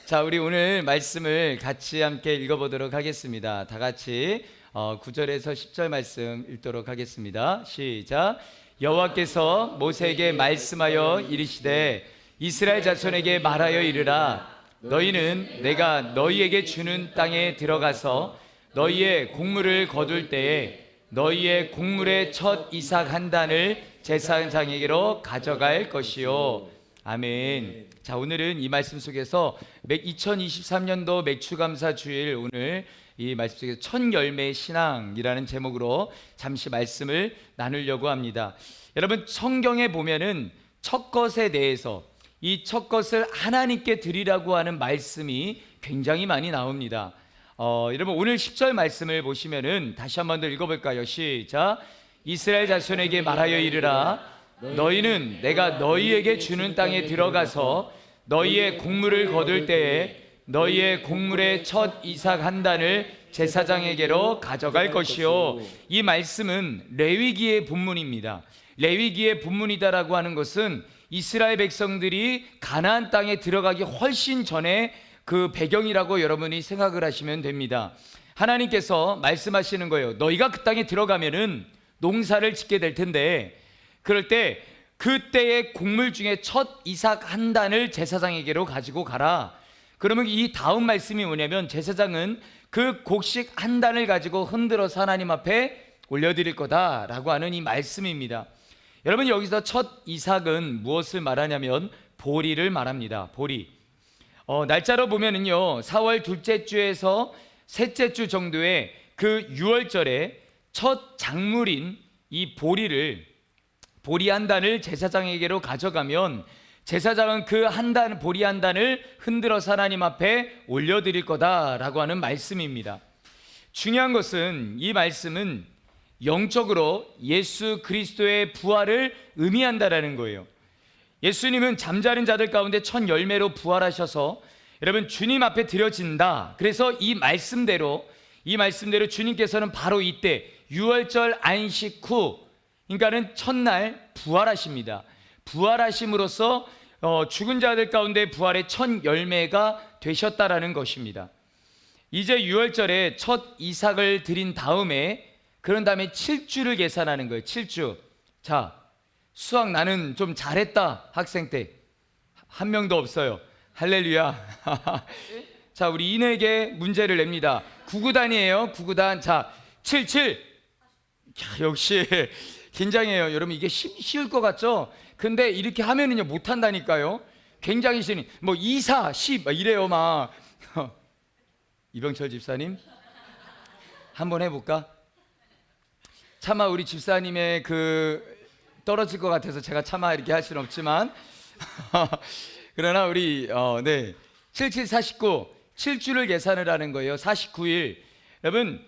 자, 우리 오늘 말씀을 같이 함께 읽어보도록 하겠습니다. 다 같이 9절에서 10절 말씀 읽도록 하겠습니다. 시작. 여호와께서 모세에게 말씀하여 이르시되 이스라엘 자손에게 말하여 이르라. 너희는 내가 너희에게 주는 땅에 들어가서 너희의 곡물을 거둘 때에 너희의 곡물의 첫 이삭 한 단을 제사장에게로 가져갈 것이요. 아멘. 자, 오늘은 이 말씀 속에서 2023년도 맥추감사 주일, 오늘 이 말씀 속에서 첫 열매의 신앙이라는 제목으로 잠시 말씀을 나누려고 합니다. 여러분, 성경에 보면은 첫 것에 대해서, 이 첫 것을 하나님께 드리라고 하는 말씀이 굉장히 많이 나옵니다. 여러분, 오늘 10절 말씀을 보시면은 다시 한번 더 읽어볼까요? 시작. 이스라엘 자손에게 말하여 이르라. 너희는 내가 너희에게 주는 땅에 들어가서 너희의 곡물을 거둘 때에 너희의 곡물의 첫 이삭 한 단을 제사장에게로 가져갈 것이요. 이 말씀은 레위기의 본문입니다. 레위기의 본문이다라고 하는 것은 이스라엘 백성들이 가나안 땅에 들어가기 훨씬 전에 그 배경이라고 여러분이 생각을 하시면 됩니다. 하나님께서 말씀하시는 거예요. 너희가 그 땅에 들어가면은 농사를 짓게 될 텐데, 그럴 때 그때의 곡물 중에 첫 이삭 한 단을 제사장에게로 가지고 가라. 그러면 이 다음 말씀이 뭐냐면, 제사장은 그 곡식 한 단을 가지고 흔들어서 하나님 앞에 올려드릴 거다라고 하는 이 말씀입니다. 여러분, 여기서 첫 이삭은 무엇을 말하냐면 보리를 말합니다. 보리. 날짜로 보면은요, 4월 둘째 주에서 셋째 주 정도의 그 6월절에 첫 작물인 이 보리 한 단을 제사장에게로 가져가면 제사장은 그 한 단, 보리 한 단을 흔들어서 하나님 앞에 올려드릴 거다라고 하는 말씀입니다. 중요한 것은 이 말씀은 영적으로 예수 그리스도의 부활을 의미한다라는 거예요. 예수님은 잠자는 자들 가운데 첫 열매로 부활하셔서 여러분 주님 앞에 드려진다. 그래서 이 말씀대로 주님께서는 바로 이때 6월절 안식 후, 그러니까는 첫날 부활하십니다. 부활하심으로써 죽은 자들 가운데 부활의 첫 열매가 되셨다라는 것입니다. 이제 6월절에 첫 이삭을 드린 다음에, 그런 다음에 7주를 계산하는 거예요. 7주. 자, 수학 나는 좀 잘했다. 학생 때 한 명도 없어요. 할렐루야. 자, 우리 인에게 문제를 냅니다. 9구단이에요. 9구단. 자, 77. 야, 역시 긴장해요. 여러분, 이게 쉬울 것 같죠? 근데 이렇게 하면은요 못한다니까요. 굉장히 쉬운. 뭐 2, 4, 10 이래요 막. 이병철 집사님 한번 해볼까? 차마 우리 집사님의 그 떨어질 것 같아서 제가 차마 이렇게 할 수는 없지만 그러나 우리 77, 49 7주를 계산을 하는 거예요. 49일. 여러분,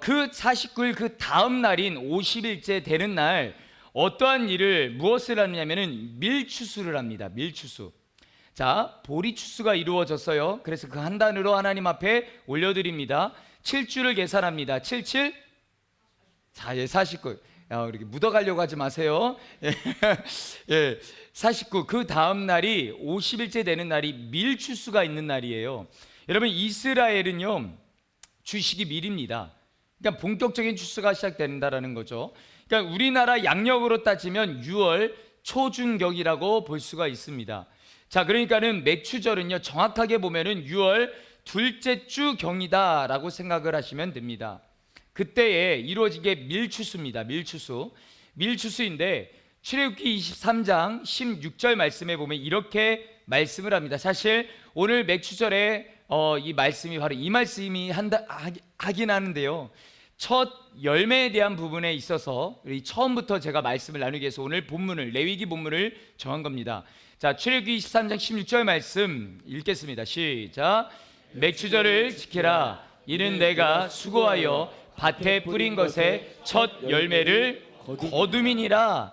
그 49일 그 다음 날인 50일째 되는 날 어떠한 일을, 무엇을 하느냐면은 밀추수를 합니다. 밀추수. 자, 보리추수가 이루어졌어요. 그래서 그 한 단으로 하나님 앞에 올려드립니다. 7주를 계산합니다. 77. 자, 49. 이렇게 묻어가려고 하지 마세요. 예, 49. 그 다음 날이 50일째 되는 날이 밀추수가 있는 날이에요. 여러분, 이스라엘은요 주식이 밀입니다. 그러니까 본격적인 추수가 시작된다라는 거죠. 그러니까 우리나라 양력으로 따지면 6월 초중경이라고 볼 수가 있습니다. 자, 그러니까는 맥추절은요 정확하게 보면은 6월 둘째 주 경이다라고 생각을 하시면 됩니다. 그때에 이루어지게 밀추수입니다. 밀추수인데 출애굽기 23장 16절 말씀에 보면 이렇게 말씀을 합니다. 사실 오늘 맥추절에 이 말씀이 바로 이 말씀이 하긴 하는데요, 첫 열매에 대한 부분에 있어서 처음부터 제가 말씀을 나누기 위해서 오늘 본문을, 레위기 본문을 정한 겁니다. 자, 출애굽기 23장 16절 말씀 읽겠습니다. 시작. 맥추절을 지키라. 이는 내가 수고하여 밭에 뿌린 것의 첫 열매를 거두민이라.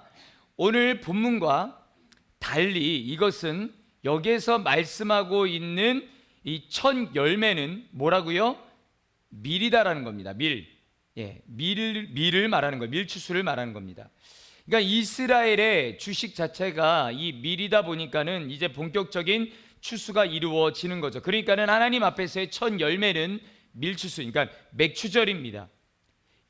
오늘 본문과 달리 이것은 여기에서 말씀하고 있는 이 첫 열매는 뭐라고요? 밀이다라는 겁니다. 밀을 말하는 거예요. 밀추수를 말하는 겁니다. 그러니까 이스라엘의 주식 자체가 이 밀이다 보니까는 이제 본격적인 추수가 이루어지는 거죠. 그러니까는 하나님 앞에서의 첫 열매는 밀추수, 그러니까 맥추절입니다.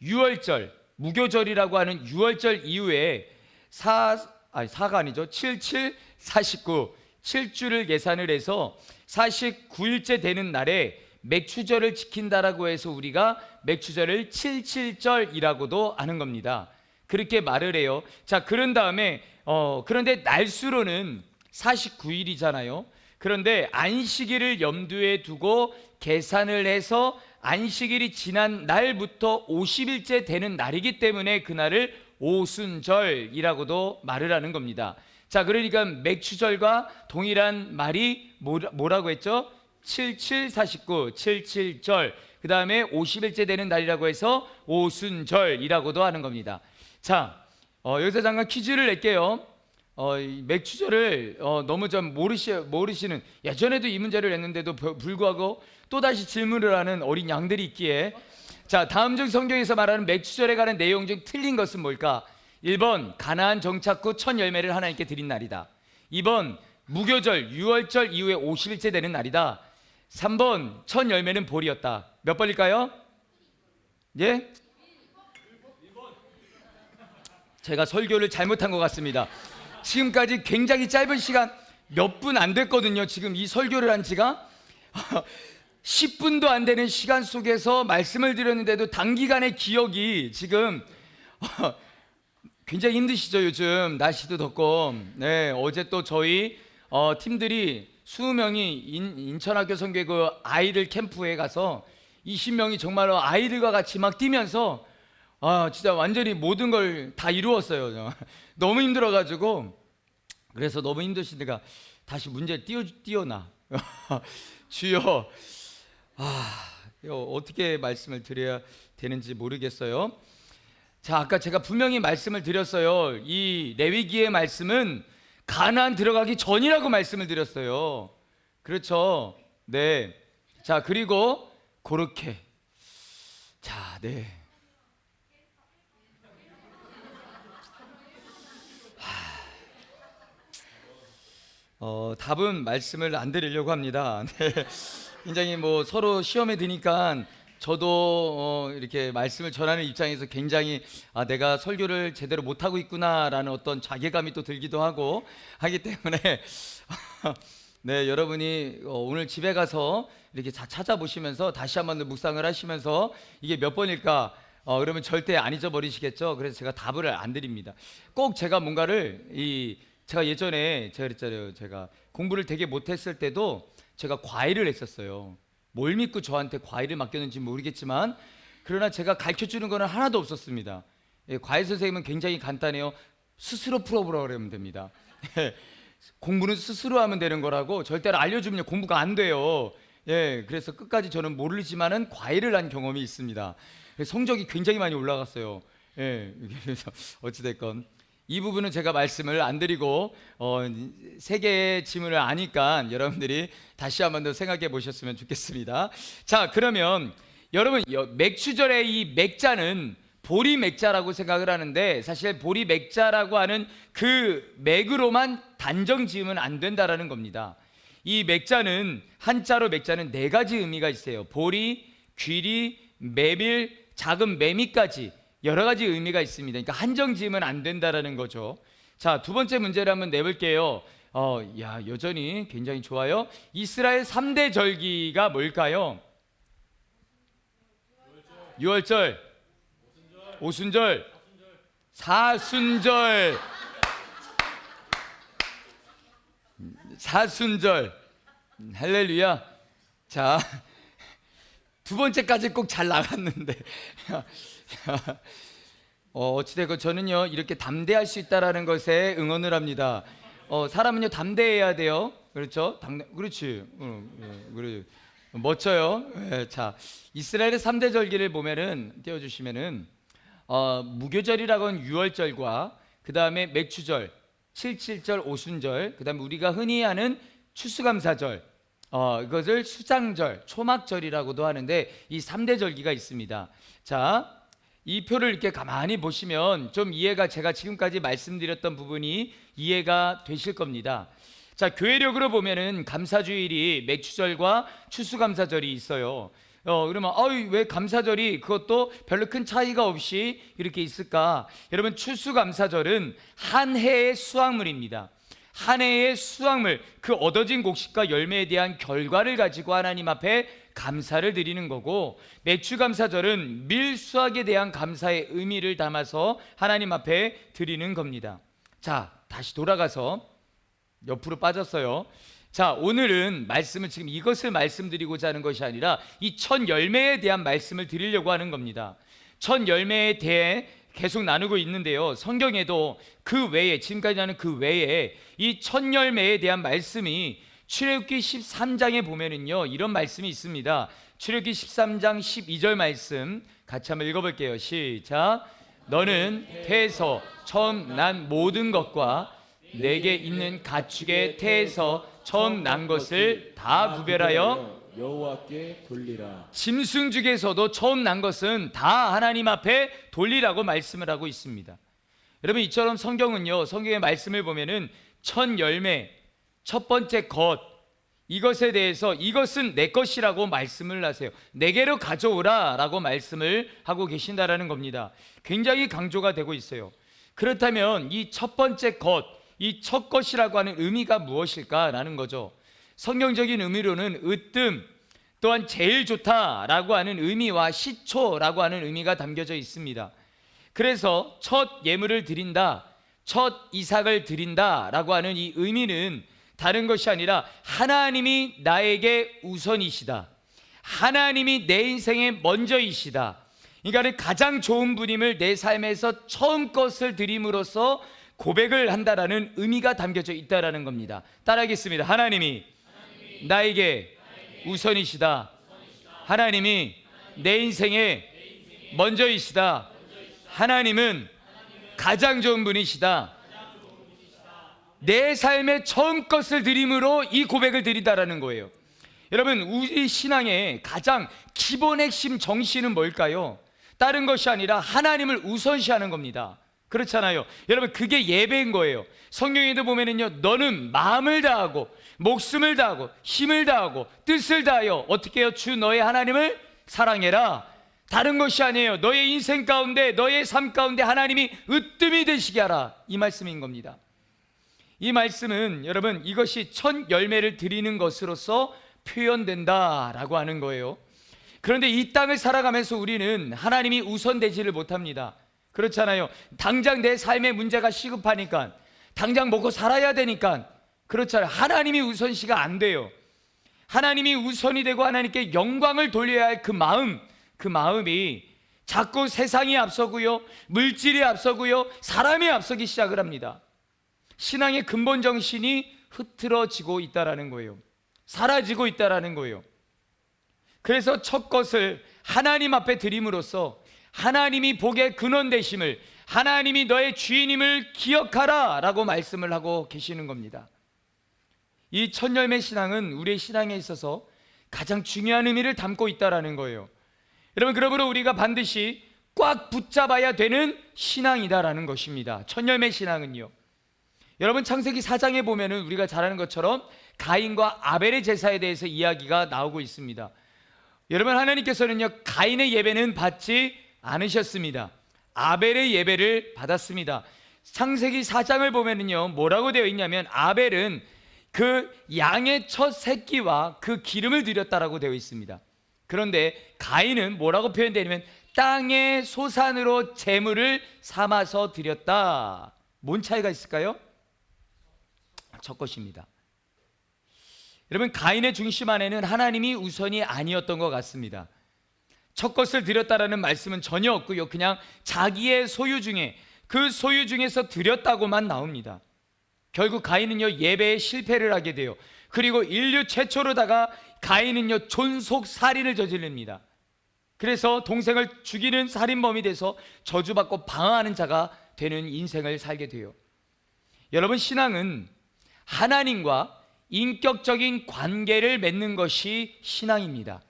유월절, 무교절이라고 하는 유월절 이후에 사가 아니죠. 77, 49, 7주를 계산을 해서 49일째 되는 날에 맥추절을 지킨다라고 해서 우리가 맥추절을 77절이라고도 하는 겁니다. 그렇게 말을 해요. 자, 그런 다음에 그런데 날수로는 49일이잖아요. 그런데 안식일을 염두에 두고 계산을 해서 안식일이 지난 날부터 50일째 되는 날이기 때문에 그날을 오순절이라고도 말을 하는 겁니다. 자, 그러니까 맥추절과 동일한 말이 뭐라고 했죠? 7749, 77절. 그 다음에 50일째 되는 날이라고 해서 오순절이라고도 하는 겁니다. 자, 여기서 잠깐 퀴즈를 낼게요. 이 맥추절을 너무 좀 모르시는, 예전에도 이 문제를 냈는데도 불구하고 또다시 질문을 하는 어린 양들이 있기에, 자, 다음 중 성경에서 말하는 맥추절에 관한 내용 중 틀린 것은 뭘까? 1번 가나안 정착 후 첫 열매를 하나님께 드린 날이다. 2번 무교절 유월절 이후에 50일째 되는 날이다. 3번 첫 열매는 볼이었다. 몇 번일까요? 예? 제가 설교를 잘못한 것 같습니다. 지금까지 굉장히 짧은 시간, 몇 분 안 됐거든요. 지금 이 설교를 한 지가 10분도 안 되는 시간 속에서 말씀을 드렸는데도 단기간에 기억이 지금 굉장히 힘드시죠? 요즘 날씨도 덥고. 네, 어제 또 저희 팀들이 20명이 인천학교 선교회 그 아이들 캠프에 가서 20명이 정말로 아이들과 같이 막 뛰면서 진짜 완전히 모든 걸 다 이루었어요. 너무 힘들어가지고. 그래서 너무 힘드시니까 다시 문제 띄워놔. 주여, 이거 어떻게 말씀을 드려야 되는지 모르겠어요. 자, 아까 제가 분명히 말씀을 드렸어요. 이 레위기의 말씀은 가나안 들어가기 전이라고 말씀을 드렸어요. 그렇죠? 네. 자, 그리고 그렇게, 자, 네. 답은 말씀을 안 드리려고 합니다. 네. 굉장히 뭐 서로 시험에 드니까 저도 이렇게 말씀을 전하는 입장에서 굉장히 내가 설교를 제대로 못하고 있구나라는 어떤 자괴감이 또 들기도 하고 하기 때문에 네, 여러분이 오늘 집에 가서 이렇게 찾아보시면서 다시 한번 묵상을 하시면서 이게 몇 번일까 그러면 절대 안 잊어버리시겠죠. 그래서 제가 답을 안 드립니다. 꼭 제가 뭔가를 제가 예전에 제가 그랬잖아요. 제가 공부를 되게 못했을 때도 제가 과외를 했었어요. 뭘 믿고 저한테 과외를 맡겼는지 모르겠지만 그러나 제가 가르쳐주는 거는 하나도 없었습니다. 과외 선생님은 굉장히 간단해요. 스스로 풀어보라고 그러면 됩니다. 공부는 스스로 하면 되는 거라고 절대로 알려주면 공부가 안 돼요. 그래서 끝까지 저는 모르지만은 과외를 한 경험이 있습니다. 성적이 굉장히 많이 올라갔어요. 그래서 어찌됐건 이 부분은 제가 말씀을 안 드리고 세 개의 지문을 아니까 여러분들이 다시 한번 더 생각해 보셨으면 좋겠습니다. 자, 그러면 여러분 맥추절의 이 맥자는 보리 맥자라고 생각을 하는데 사실 보리 맥자라고 하는 그 맥으로만 단정 지으면 안 된다라는 겁니다. 이 맥자는 한자로 맥자는 네 가지 의미가 있어요. 보리, 귀리, 메밀, 작은 매미까지 여러 가지 의미가 있습니다. 그러니까 한정 지으면 안 된다라는 거죠. 자, 두 번째 문제를 한번 내볼게요. 여전히 굉장히 좋아요. 이스라엘 3대 절기가 뭘까요? 유월절, 오순절, 사순절. 사순절. 할렐루야. 자, 두 번째까지 꼭 잘 나갔는데 어찌되건 저는요 이렇게 담대할 수 있다라는 것에 응원을 합니다. 사람은요 담대해야 돼요. 그렇죠? 그렇지. 그래. 멋져요. 자, 이스라엘의 3대 절기를 보면은 띄워주시면은 무교절이라고 하는 유월절과 그 다음에 맥추절, 77절, 오순절, 그 다음에 우리가 흔히 하는 추수감사절, 이것을 수장절, 초막절이라고도 하는데 이 3대 절기가 있습니다. 자, 이 표를 이렇게 가만히 보시면 좀 이해가, 제가 지금까지 말씀드렸던 부분이 이해가 되실 겁니다. 자, 교회력으로 보면은 감사주일이 맥주절과 추수감사절이 있어요. 그러면 왜 감사절이 그것도 별로 큰 차이가 없이 이렇게 있을까? 여러분, 추수감사절은 한 해의 수확물입니다. 한 해의 수확물, 그 얻어진 곡식과 열매에 대한 결과를 가지고 하나님 앞에 감사를 드리는 거고, 맥주감사절은 밀수확에 대한 감사의 의미를 담아서 하나님 앞에 드리는 겁니다. 자, 다시 돌아가서 옆으로 빠졌어요. 자, 오늘은 말씀을 지금 이것을 말씀드리고자 하는 것이 아니라 이 첫 열매에 대한 말씀을 드리려고 하는 겁니다. 첫 열매에 대해 계속 나누고 있는데요, 성경에도 그 외에, 지금까지 나눈 그 외에 이 첫 열매에 대한 말씀이 출애굽기 13장에 보면은요, 이런 말씀이 있습니다. 출애굽기 13장 12절 말씀 같이 한번 읽어볼게요. 시작. 너는 태에서 처음 난 모든 것과 내게 있는 가축의 태에서 처음 난 것을 다 구별하여 여호와께 돌리라. 짐승 중에서도 처음 난 것은 다 하나님 앞에 돌리라고 말씀을 하고 있습니다. 여러분, 이처럼 성경은요, 성경의 말씀을 보면은 첫 열매, 첫 번째 것, 이것에 대해서 이것은 내 것이라고 말씀을 하세요. 내게로 가져오라 라고 말씀을 하고 계신다라는 겁니다. 굉장히 강조가 되고 있어요. 그렇다면 이 첫 번째 것, 이 첫 것이라고 하는 의미가 무엇일까라는 거죠. 성경적인 의미로는 으뜸, 또한 제일 좋다라고 하는 의미와 시초라고 하는 의미가 담겨져 있습니다. 그래서 첫 예물을 드린다, 첫 이삭을 드린다라고 하는 이 의미는 다른 것이 아니라 하나님이 나에게 우선이시다, 하나님이 내 인생의 먼저이시다, 그러니까 가장 좋은 분임을 내 삶에서 처음 것을 드림으로써 고백을 한다라는 의미가 담겨져 있다라는 겁니다. 따라하겠습니다. 하나님이 나에게 우선이시다, 하나님이 내 인생의 먼저이시다, 하나님은 가장 좋은 분이시다, 내 삶의 처음 것을 드림으로 이 고백을 드린다라는 거예요. 여러분, 우리 신앙의 가장 기본 핵심 정신은 뭘까요? 다른 것이 아니라 하나님을 우선시하는 겁니다. 그렇잖아요. 여러분, 그게 예배인 거예요. 성경에도 보면은요, 너는 마음을 다하고 목숨을 다하고 힘을 다하고 뜻을 다하여 어떻게 해요? 주 너의 하나님을 사랑해라. 다른 것이 아니에요. 너의 인생 가운데, 너의 삶 가운데 하나님이 으뜸이 되시게 하라, 이 말씀인 겁니다. 이 말씀은 여러분, 이것이 첫 열매를 드리는 것으로서 표현된다라고 하는 거예요. 그런데 이 땅을 살아가면서 우리는 하나님이 우선되지를 못합니다. 그렇잖아요. 당장 내 삶의 문제가 시급하니까, 당장 먹고 살아야 되니까, 그렇잖아요. 하나님이 우선시가 안 돼요. 하나님이 우선이 되고 하나님께 영광을 돌려야 할 그 마음이 자꾸 세상이 앞서고요, 물질이 앞서고요, 사람이 앞서기 시작을 합니다. 신앙의 근본 정신이 흐트러지고 있다라는 거예요. 사라지고 있다라는 거예요. 그래서 첫 것을 하나님 앞에 드림으로써 하나님이 복의 근원 되심을, 하나님이 너의 주인임을 기억하라 라고 말씀을 하고 계시는 겁니다. 이 첫 열매 신앙은 우리의 신앙에 있어서 가장 중요한 의미를 담고 있다라는 거예요. 여러분, 그러므로 우리가 반드시 꽉 붙잡아야 되는 신앙이다라는 것입니다. 첫 열매 신앙은요, 여러분, 창세기 4장에 보면은 우리가 잘 아는 것처럼 가인과 아벨의 제사에 대해서 이야기가 나오고 있습니다. 여러분, 하나님께서는요, 가인의 예배는 받지 않으셨습니다. 아벨의 예배를 받았습니다. 창세기 4장을 보면은요, 뭐라고 되어 있냐면 아벨은 그 양의 첫 새끼와 그 기름을 드렸다라고 되어 있습니다. 그런데 가인은 뭐라고 표현되냐면 땅의 소산으로 제물을 삼아서 드렸다. 뭔 차이가 있을까요? 첫 것입니다. 여러분, 가인의 중심 안에는 하나님이 우선이 아니었던 것 같습니다. 첫 것을 드렸다라는 말씀은 전혀 없고요, 그냥 자기의 소유 중에, 그 소유 중에서 드렸다고만 나옵니다. 결국 가인은요, 예배에 실패를 하게 돼요. 그리고 인류 최초로다가 가인은요, 존속 살인을 저지릅니다. 그래서 동생을 죽이는 살인범이 돼서 저주받고 방황하는 자가 되는 인생을 살게 돼요. 여러분, 신앙은 하나님과 인격적인 관계를 맺는 것이 신앙입니다.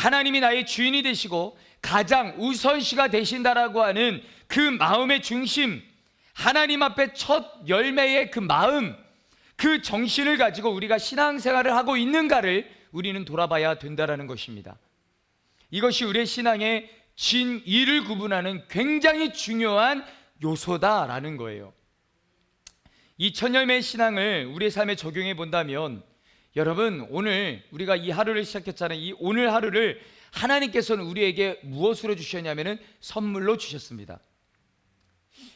하나님이 나의 주인이 되시고 가장 우선시가 되신다라고 하는 그 마음의 중심, 하나님 앞에 첫 열매의 그 마음, 그 정신을 가지고 우리가 신앙생활을 하고 있는가를 우리는 돌아봐야 된다라는 것입니다. 이것이 우리의 신앙의 진이를 구분하는 굉장히 중요한 요소다라는 거예요. 이 천열매의 신앙을 우리의 삶에 적용해 본다면, 여러분, 오늘 우리가 이 하루를 시작했잖아요. 이 오늘 하루를 하나님께서는 우리에게 무엇으로 주셨냐면은 선물로 주셨습니다.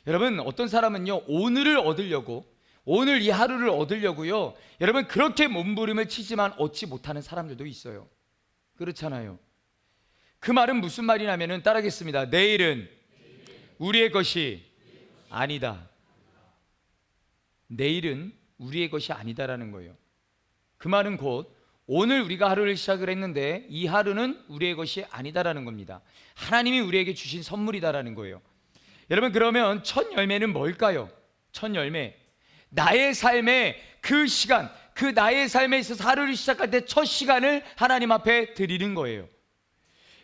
여러분, 어떤 사람은요, 오늘을 얻으려고, 오늘 이 하루를 얻으려고요, 여러분, 그렇게 몸부림을 치지만 얻지 못하는 사람들도 있어요. 그렇잖아요. 그 말은 무슨 말이냐면은 따라하겠습니다. 내일은 우리의 것이 아니다. 내일은 우리의 것이 아니다라는 거예요. 그 말은 곧 오늘 우리가 하루를 시작을 했는데 이 하루는 우리의 것이 아니다라는 겁니다. 하나님이 우리에게 주신 선물이다라는 거예요. 여러분, 그러면 첫 열매는 뭘까요? 첫 열매, 나의 삶의 그 시간, 그 나의 삶에 있어서 하루를 시작할 때 첫 시간을 하나님 앞에 드리는 거예요.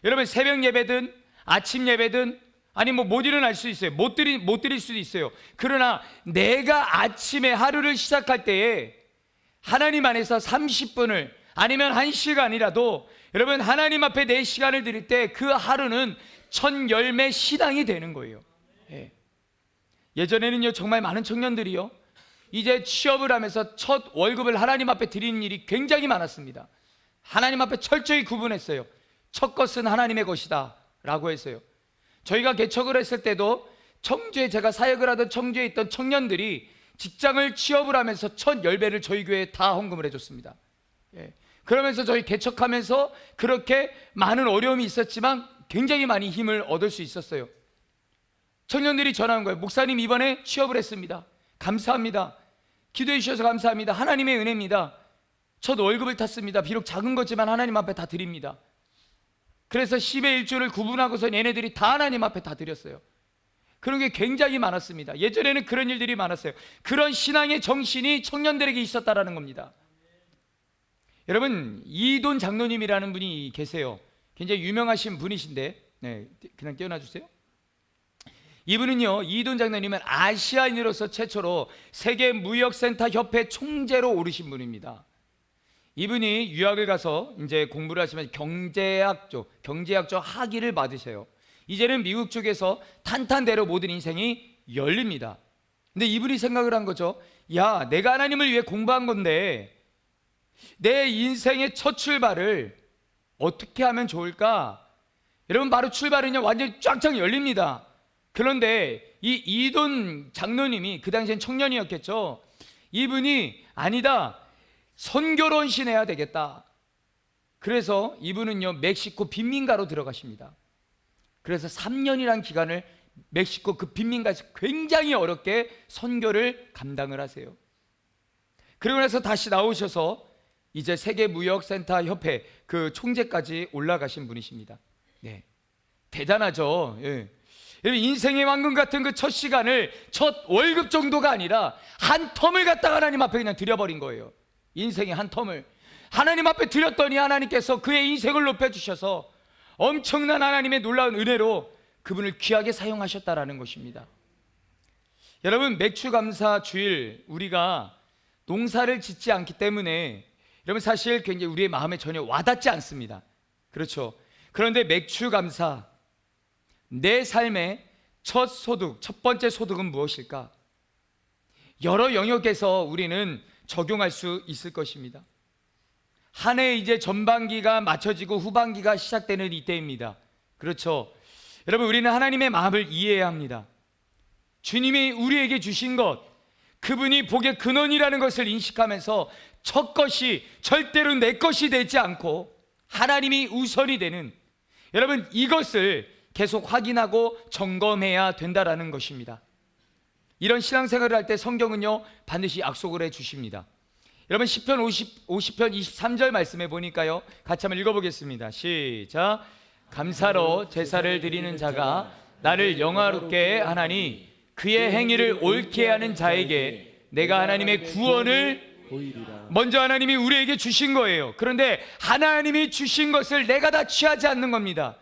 여러분, 새벽 예배든 아침 예배든 아니 못 일어날 수 있어요. 못 드릴 수도 있어요. 그러나 내가 아침에 하루를 시작할 때에 하나님 안에서 30분을 아니면 1시간이라도 여러분 하나님 앞에 내 시간을 드릴 때 그 하루는 첫 열매 신앙이 되는 거예요. 예. 예전에는요, 정말 많은 청년들이요, 이제 취업을 하면서 첫 월급을 하나님 앞에 드리는 일이 굉장히 많았습니다. 하나님 앞에 철저히 구분했어요. 첫 것은 하나님의 것이다 라고 했어요. 저희가 개척을 했을 때도 청주에, 제가 사역을 하던 청주에 있던 청년들이 직장을 취업을 하면서 첫 열배를 저희 교회에 다 헌금을 해줬습니다. 예. 그러면서 저희 개척하면서 그렇게 많은 어려움이 있었지만 굉장히 많이 힘을 얻을 수 있었어요. 청년들이 전하는 거예요. 목사님, 이번에 취업을 했습니다. 감사합니다. 기도해 주셔서 감사합니다. 하나님의 은혜입니다. 첫 월급을 탔습니다. 비록 작은 거지만 하나님 앞에 다 드립니다. 그래서 10의 1조를 구분하고서 얘네들이 다 하나님 앞에 다 드렸어요. 그런 게 굉장히 많았습니다. 예전에는 그런 일들이 많았어요. 그런 신앙의 정신이 청년들에게 있었다라는 겁니다. 여러분, 이돈 장로님이라는 분이 계세요. 굉장히 유명하신 분이신데, 네, 그냥 띄워놔 주세요. 이분은요, 이돈 장로님은 아시아인으로서 최초로 세계무역센터 협회 총재로 오르신 분입니다. 이분이 유학을 가서 이제 공부를 하시면 경제학 쪽 학위를 받으셔요. 이제는 미국 쪽에서 탄탄대로 모든 인생이 열립니다. 근데 이분이 생각을 한 거죠. 야, 내가 하나님을 위해 공부한 건데 내 인생의 첫 출발을 어떻게 하면 좋을까? 여러분, 바로 출발은요, 완전히 쫙쫙 열립니다. 그런데 이 이돈 장로님이 그 당시엔 청년이었겠죠. 이분이 아니다, 선교로 헌신해야 되겠다. 그래서 이분은요, 멕시코 빈민가로 들어가십니다. 그래서 3년이란 기간을 멕시코 그 빈민가에서 굉장히 어렵게 선교를 감당을 하세요. 그러고 나서 다시 나오셔서 이제 세계무역센터 협회 그 총재까지 올라가신 분이십니다. 네, 대단하죠. 예. 인생의 황금 같은 그 첫 시간을 첫 월급 정도가 아니라 한 텀을 갖다가 하나님 앞에 그냥 드려버린 거예요. 인생의 한 텀을 하나님 앞에 드렸더니 하나님께서 그의 인생을 높여주셔서 엄청난 하나님의 놀라운 은혜로 그분을 귀하게 사용하셨다라는 것입니다. 여러분, 맥추감사 주일, 우리가 농사를 짓지 않기 때문에 여러분 사실 굉장히 우리의 마음에 전혀 와닿지 않습니다. 그렇죠. 그런데 맥추감사, 내 삶의 첫 소득, 첫 번째 소득은 무엇일까? 여러 영역에서 우리는 적용할 수 있을 것입니다. 한 해 이제 전반기가 마쳐지고 후반기가 시작되는 이때입니다. 그렇죠. 여러분, 우리는 하나님의 마음을 이해해야 합니다. 주님이 우리에게 주신 것, 그분이 복의 근원이라는 것을 인식하면서 첫 것이 절대로 내 것이 되지 않고 하나님이 우선이 되는, 여러분, 이것을 계속 확인하고 점검해야 된다라는 것입니다. 이런 신앙생활을 할 때 성경은요, 반드시 약속을 해 주십니다. 여러분, 시편 50편 23절 말씀해 보니까요, 같이 한번 읽어보겠습니다. 시작. 감사로 제사를 드리는 자가 나를 영화롭게 하나니 그의 행위를 옳게 하는 자에게 내가 하나님의 구원을 보이리라. 먼저 하나님이 우리에게 주신 거예요. 그런데 하나님이 주신 것을 내가 다 취하지 않는 겁니다.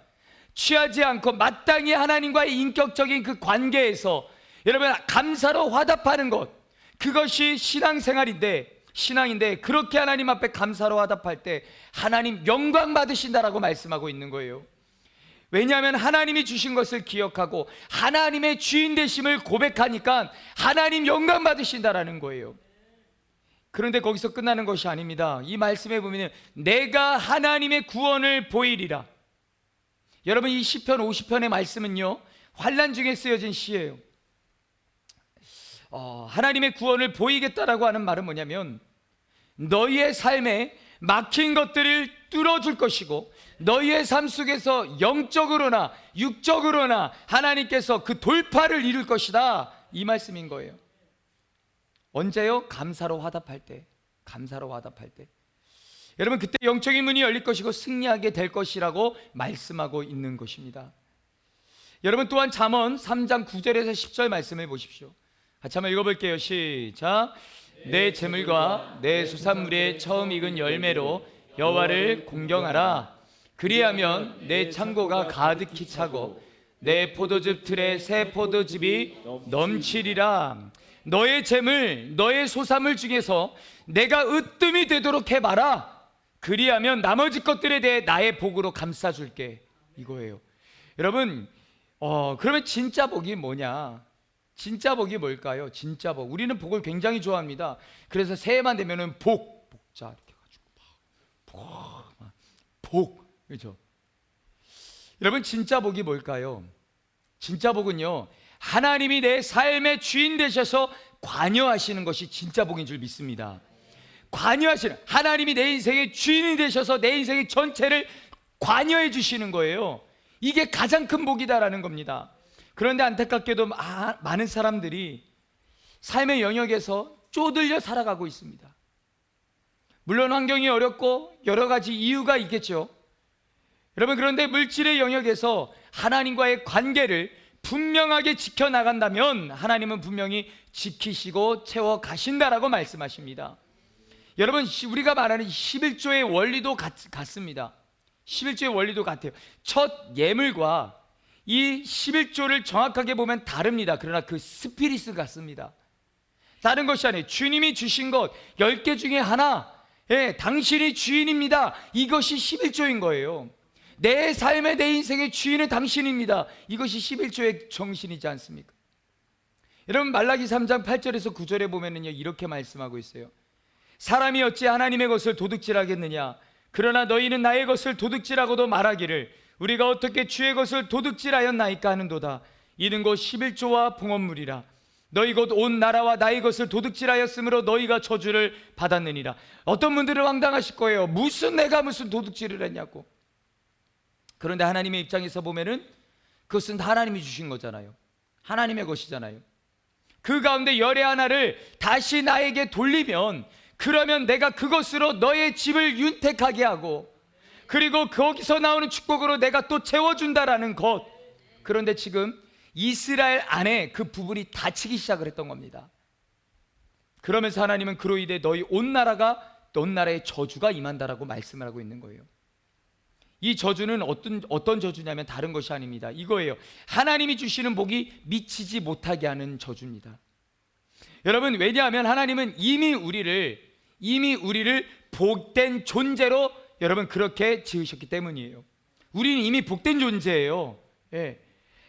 취하지 않고 마땅히 하나님과의 인격적인 그 관계에서 여러분 감사로 화답하는 것, 그것이 신앙인데 그렇게 하나님 앞에 감사로 화답할 때 하나님 영광 받으신다라고 말씀하고 있는 거예요. 왜냐하면 하나님이 주신 것을 기억하고 하나님의 주인 되심을 고백하니까 하나님 영광 받으신다라는 거예요. 그런데 거기서 끝나는 것이 아닙니다. 이 말씀에 보면 내가 하나님의 구원을 보이리라. 여러분 이 시편 50편의 말씀은요 환난 중에 쓰여진 시예요. 하나님의 구원을 보이겠다라고 하는 말은 뭐냐면 너희의 삶에 막힌 것들을 뚫어줄 것이고 너희의 삶 속에서 영적으로나 육적으로나 하나님께서 그 돌파를 이룰 것이다, 이 말씀인 거예요. 언제요? 감사로 화답할 때. 감사로 화답할 때 여러분 그때 영적인 문이 열릴 것이고 승리하게 될 것이라고 말씀하고 있는 것입니다. 여러분 또한 잠언 3장 9절에서 10절 말씀을 보십시오. 같이 한번 읽어볼게요. 시작. 내 재물과 내 수산물의 처음 익은 열매로 여호와를 공경하라. 그리하면 내 창고가 가득히 차고 내 포도즙 틀에 새 포도즙이 넘치리라. 너의 재물, 너의 소산물 중에서 내가 으뜸이 되도록 해봐라. 그리하면 나머지 것들에 대해 나의 복으로 감싸줄게, 이거예요. 여러분 그러면 진짜 복이 뭐냐? 진짜 복이 뭘까요? 진짜 복. 우리는 복을 굉장히 좋아합니다. 그래서 새해만 되면은 복자 이렇게 해가지고 복, 그렇죠? 여러분 진짜 복이 뭘까요? 진짜 복은요 하나님이 내 삶의 주인 되셔서 관여하시는 것이 진짜 복인 줄 믿습니다. 관여하시는 하나님이 내 인생의 주인이 되셔서 내 인생의 전체를 관여해 주시는 거예요. 이게 가장 큰 복이다라는 겁니다. 그런데 안타깝게도 많은 사람들이 삶의 영역에서 쪼들려 살아가고 있습니다. 물론 환경이 어렵고 여러 가지 이유가 있겠죠. 여러분 그런데 물질의 영역에서 하나님과의 관계를 분명하게 지켜나간다면 하나님은 분명히 지키시고 채워가신다라고 말씀하십니다. 여러분 우리가 말하는 11조의 원리도 같습니다. 11조의 원리도 같아요. 첫 예물과 이 11조를 정확하게 보면 다릅니다. 그러나 그 스피릿은 같습니다. 다른 것이 아니에요. 주님이 주신 것 10개 중에 하나, 당신이 주인입니다, 이것이 11조인 거예요. 내 삶의 내 인생의 주인은 당신입니다, 이것이 11조의 정신이지 않습니까? 여러분 말라기 3장 8절에서 9절에 보면은요 이렇게 말씀하고 있어요. 사람이 어찌 하나님의 것을 도둑질하겠느냐? 그러나 너희는 나의 것을 도둑질하고도 말하기를 우리가 어떻게 주의 것을 도둑질하였나이까 하는도다. 이는 곧 11조와 봉헌물이라. 너희 곧 온 나라와 나의 것을 도둑질하였으므로 너희가 저주를 받았느니라. 어떤 분들은 황당하실 거예요. 내가 무슨 도둑질을 했냐고. 그런데 하나님의 입장에서 보면은 그것은 하나님이 주신 거잖아요. 하나님의 것이잖아요. 그 가운데 열의 하나를 다시 나에게 돌리면 그러면 내가 그것으로 너의 집을 윤택하게 하고 그리고 거기서 나오는 축복으로 내가 또 채워준다라는 것. 그런데 지금 이스라엘 안에 그 부분이 닫히기 시작을 했던 겁니다. 그러면서 하나님은 그로 인해 너희 온 나라의 저주가 임한다라고 말씀을 하고 있는 거예요. 이 저주는 어떤 저주냐면 다른 것이 아닙니다. 이거예요. 하나님이 주시는 복이 미치지 못하게 하는 저주입니다. 여러분 왜냐하면 하나님은 이미 우리를 복된 존재로 여러분 그렇게 지으셨기 때문이에요. 우리는 이미 복된 존재예요.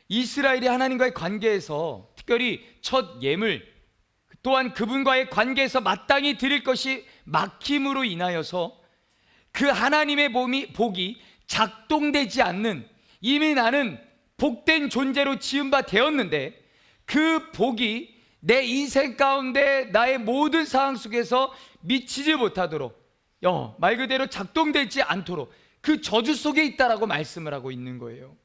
이스라엘이 하나님과의 관계에서 특별히 첫 예물 또한 그분과의 관계에서 마땅히 드릴 것이 막힘으로 인하여서 그 하나님의 복이 작동되지 않는, 이미 나는 복된 존재로 지은 바 되었는데 그 복이 내 인생 가운데 나의 모든 상황 속에서 미치지 못하도록 말 그대로 작동되지 않도록 그 저주 속에 있다라고 말씀을 하고 있는 거예요.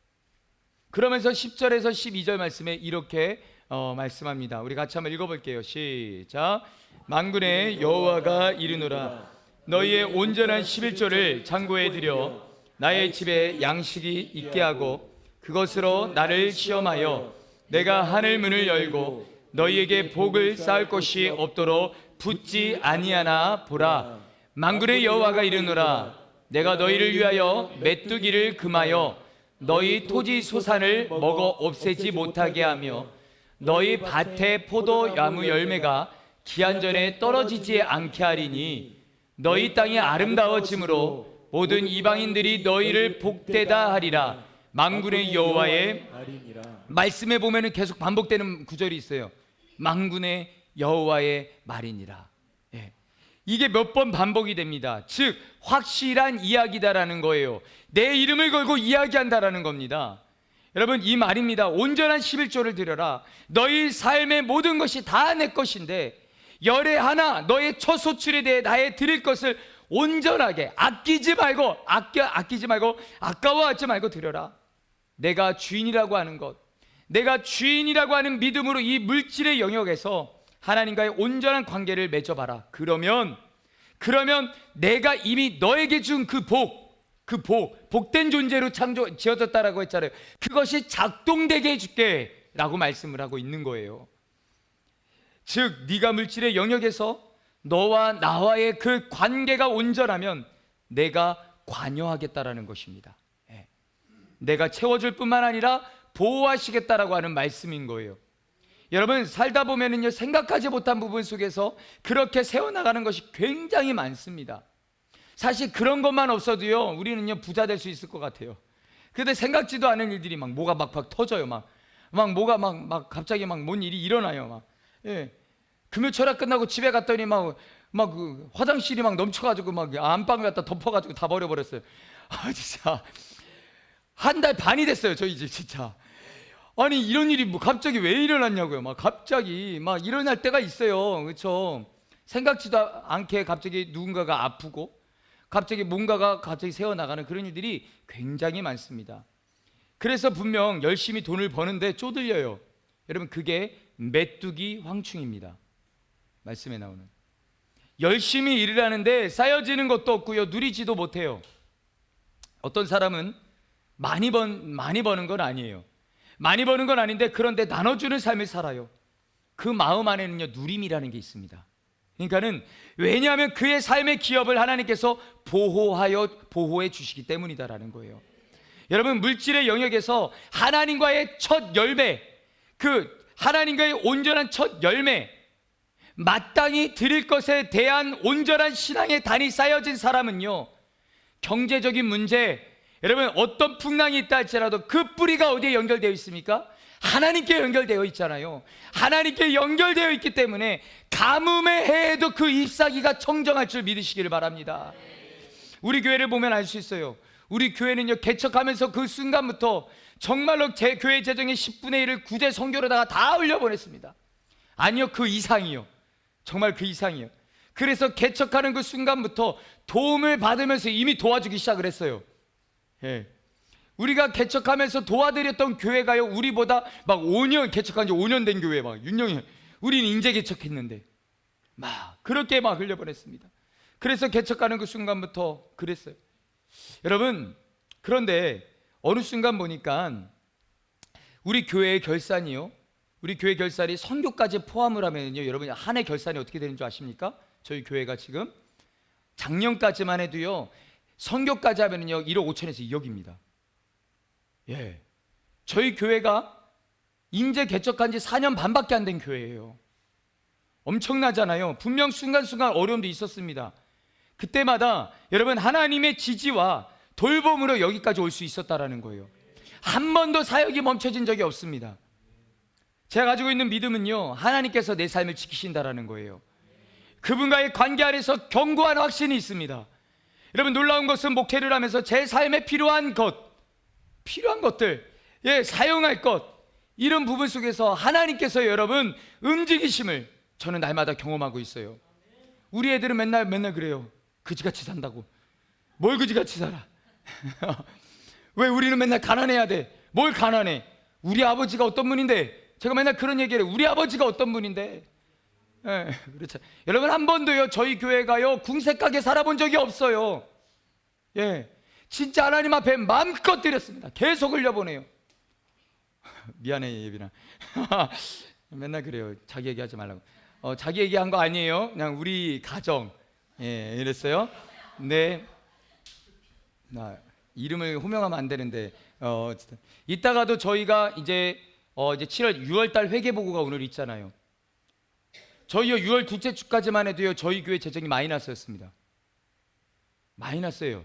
그러면서 10절에서 12절 말씀에 이렇게 말씀합니다. 우리 같이 한번 읽어볼게요. 시작. 만군의 여호와가 이르노라. 너희의 온전한 11조를 창고에 들여 나의 집에 양식이 있게 하고 그것으로 나를 시험하여 내가 하늘 문을 열고 너희에게 복을 쌓을 것이 없도록 붙지 아니하나 보라. 만군의 여호와가 이르노라. 내가 너희를 위하여 메뚜기를 금하여 너희 토지 소산을 먹어 없애지 못하게 하며 너희 밭의 포도 나무 열매가 기한전에 떨어지지 않게 하리니 너희 땅이 아름다워짐으로 모든 이방인들이 너희를 복되다 하리라. 만군의 여호와의 말이니라. 말씀에 보면은 계속 반복되는 구절이 있어요. 만군의 여호와의 말이니라. 예. 이게 몇 번 반복이 됩니다. 즉 확실한 이야기다라는 거예요. 내 이름을 걸고 이야기한다라는 겁니다. 여러분, 이 말입니다. 온전한 11조를 드려라. 너희 삶의 모든 것이 다 내 것인데 열의 하나 너의 첫 소출에 대해 나의 드릴 것을 온전하게 아끼지 말고 아까워하지 말고 드려라. 내가 주인이라고 하는 것, 내가 주인이라고 하는 믿음으로 이 물질의 영역에서 하나님과의 온전한 관계를 맺어봐라. 그러면 내가 이미 너에게 준 복된 존재로 지어졌다라고 했잖아요. 그것이 작동되게 해줄게 라고 말씀을 하고 있는 거예요. 즉 네가 물질의 영역에서 너와 나와의 그 관계가 온전하면 내가 관여하겠다라는 것입니다. 내가 채워줄 뿐만 아니라 보호하시겠다라고 하는 말씀인 거예요. 여러분, 살다 보면은요, 생각하지 못한 부분 속에서 그렇게 세워나가는 것이 굉장히 많습니다. 사실 그런 것만 없어도요, 우리는요 부자 될 수 있을 것 같아요. 근데 생각지도 않은 일들이 뭐가 막 터져요. 뭐가 갑자기 뭔 일이 일어나요. 예. 금요 철학 끝나고 집에 갔더니 그 화장실이 넘쳐가지고 안방을 갖다 덮어가지고 다 버려버렸어요. 진짜 한 달 반이 됐어요, 저희 집 진짜. 아니 이런 일이 갑자기 왜 일어났냐고요. 갑자기 일어날 때가 있어요. 그렇죠? 생각지도 않게 갑자기 누군가가 아프고 갑자기 뭔가가 새어나가는 그런 일들이 굉장히 많습니다. 그래서 분명 열심히 돈을 버는데 쪼들려요. 여러분, 그게 메뚜기 황충입니다. 말씀에 나오는 열심히 일을 하는데 쌓여지는 것도 없고요, 누리지도 못해요. 어떤 사람은 많이 버는 건 아니에요. 많이 버는 건 아닌데 그런데 나눠주는 삶을 살아요. 그 마음 안에는요 누림이라는 게 있습니다. 그러니까는 왜냐하면 그의 삶의 기업을 하나님께서 보호해 주시기 때문이다라는 거예요. 여러분, 물질의 영역에서 하나님과의 첫 열매, 그 하나님과의 온전한 첫 열매, 마땅히 드릴 것에 대한 온전한 신앙의 단이 쌓여진 사람은요, 경제적인 문제, 여러분 어떤 풍랑이 있다 할지라도 그 뿌리가 어디에 연결되어 있습니까? 하나님께 연결되어 있잖아요. 하나님께 연결되어 있기 때문에 가뭄의 해에도 그 잎사귀가 청정할 줄 믿으시기를 바랍니다. 우리 교회를 보면 알 수 있어요. 우리 교회는요, 개척하면서 그 순간부터 정말로 제 교회 재정의 10분의 1을 구제 선교로다가 다 올려보냈습니다. 아니요, 그 이상이요. 정말 그 이상이요. 그래서 개척하는 그 순간부터 도움을 받으면서 이미 도와주기 시작을 했어요. 예. 우리가 개척하면서 도와드렸던 교회가요, 우리보다 5년 개척한 지 5년 된 교회 6년, 우리는 인제 개척했는데 그렇게 흘려보냈습니다. 그래서 개척하는 그 순간부터 그랬어요. 여러분, 그런데 어느 순간 보니까 우리 교회의 결산이요, 우리 교회 결산이 선교까지 포함을 하면요, 여러분 한 해 결산이 어떻게 되는 줄 아십니까? 저희 교회가 지금 작년까지만 해도요, 선교까지 하면은요 1억 5천에서 2억입니다. 예, 저희 교회가 인제 개척한 지 4년 반밖에 안 된 교회예요. 엄청나잖아요. 분명 순간순간 어려움도 있었습니다. 그때마다 여러분 하나님의 지지와 돌봄으로 여기까지 올 수 있었다라는 거예요. 한 번도 사역이 멈춰진 적이 없습니다. 제가 가지고 있는 믿음은요, 하나님께서 내 삶을 지키신다라는 거예요. 그분과의 관계 안에서 견고한 확신이 있습니다. 여러분, 놀라운 것은 목회를 하면서 제 삶에 필요한 것들, 사용할 것, 이런 부분 속에서 하나님께서 여러분 움직이심을 저는 날마다 경험하고 있어요. 우리 애들은 맨날 그래요. 그지같이 산다고. 뭘 그지같이 살아? 왜 우리는 맨날 가난해야 돼? 뭘 가난해? 우리 아버지가 어떤 분인데? 제가 맨날 그런 얘기를 해요. 우리 아버지가 어떤 분인데? 그렇죠. 여러분, 한 번도요 저희 교회가요 궁색하게 살아본 적이 없어요. 진짜 하나님 앞에 마음껏 드렸습니다. 계속 흘려보내요. 미안해 예빈아. 맨날 그래요. 자기 얘기하지 말라고. 자기 얘기한 거 아니에요. 그냥 우리 가정. 예, 이랬어요. 네. 나 이름을 호명하면 안 되는데 어쨌든 이따가도 저희가 이제 7월 6월 달 회계 보고가 오늘 있잖아요. 저희요 6월 둘째 주까지만 해도요 저희 교회 재정이 마이너스였습니다. 마이너스예요.